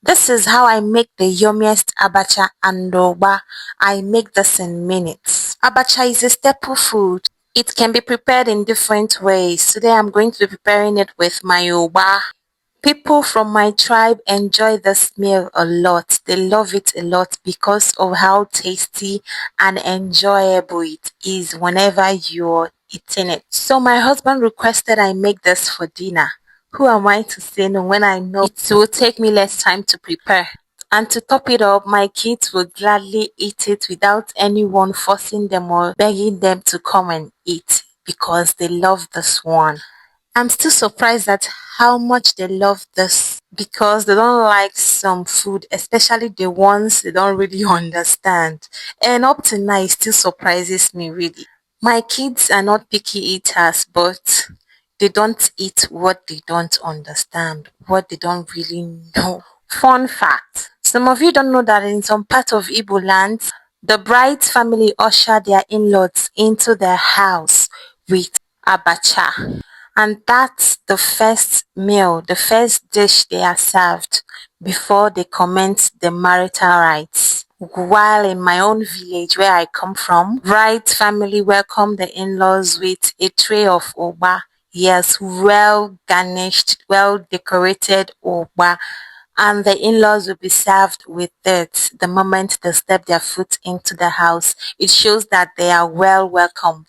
This is how I make the yummiest abacha and oba. I make this in minutes. Abacha is a staple food. It can be prepared in different ways. Today I'm going to be preparing it with my oba. People from my tribe enjoy this meal a lot. They love it a lot because of how tasty and enjoyable it is whenever you're eating it. So my husband requested I make this for dinner. Who am I to say no when I know it will take me less time to prepare? And to top it up, my kids will gladly eat it without anyone forcing them or begging them to come and eat because they love this one. I'm still surprised at how much they love this because they don't like some food, especially the ones they don't really understand. And up to now, it still surprises me really. My kids are not picky eaters, but they don't eat what they don't understand, what they don't really know. Fun fact. Some of you don't know that in some part of Igbo land, the bride's family usher their in-laws into their house with abacha. And that's the first meal, the first dish they are served before they commence the marital rites. While in my own village where I come from, bride family welcome the in-laws with a tray of oba. Yes, well garnished, well decorated oba, and the in-laws will be served with it the moment they step their foot into the house. It shows that they are well welcomed,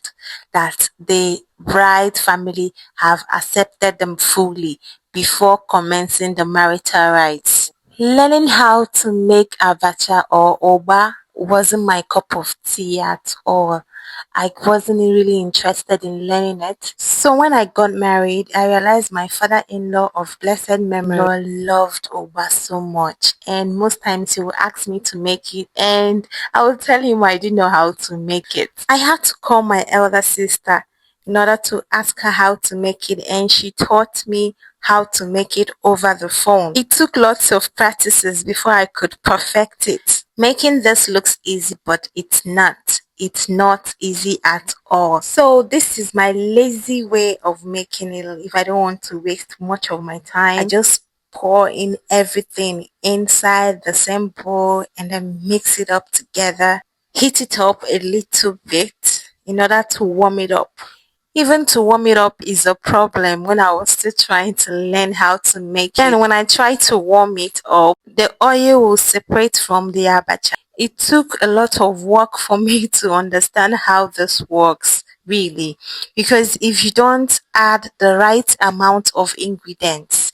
that the bride family have accepted them fully before commencing the marital rites. Learning how to make abacha or oba wasn't my cup of tea at all. I wasn't really interested in learning it. So when I got married, I realized my father-in-law of blessed memory loved oba so much. And most times he would ask me to make it and I would tell him I didn't know how to make it. I had to call my elder sister in order to ask her how to make it, and she taught me how to make it over the phone. It took lots of practices before I could perfect it. Making this looks easy, but it's not. It's not easy at all. So this is my lazy way of making it. If I don't want to waste much of my time, I just pour in everything inside the same bowl and then mix it up together. Heat it up a little bit in order to warm it up. Even to warm it up is a problem when I was still trying to learn how to make it. Then when I try to warm it up, the oil will separate from the abacha. It took a lot of work for me to understand how this works, really. Because if you don't add the right amount of ingredients,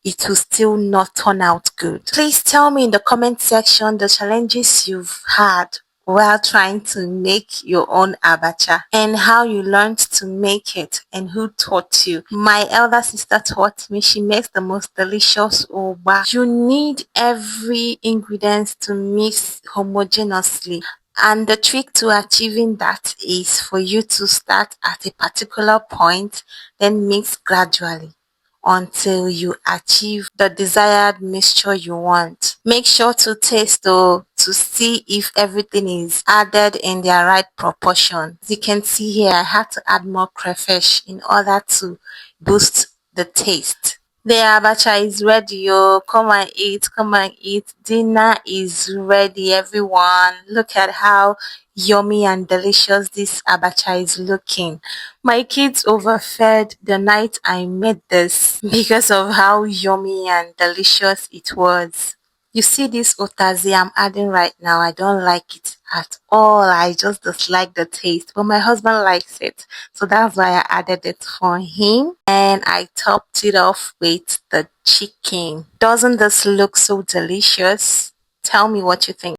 it will still not turn out good. Please tell me in the comment section the challenges you've had while trying to make your own abacha and how you learned to make it and who taught you. My elder sister taught me. She makes the most delicious oba. You need every ingredient to mix homogeneously. And the trick to achieving that is for you to start at a particular point, then mix gradually until you achieve the desired mixture you want. Make sure to taste though to see if everything is added in their right proportion. As you can see here, I had to add more crayfish in order to boost the taste. The abacha is ready, oh, come and eat, come and eat. Dinner is ready, everyone. Look at how yummy and delicious this abacha is looking. My kids overfed the night I made this because of how yummy and delicious it was. You see this otazi I'm adding right now, I don't like it at all. I just dislike the taste, but my husband likes it. So that's why I added it for him. And I topped it off with the chicken. Doesn't this look so delicious? Tell me what you think.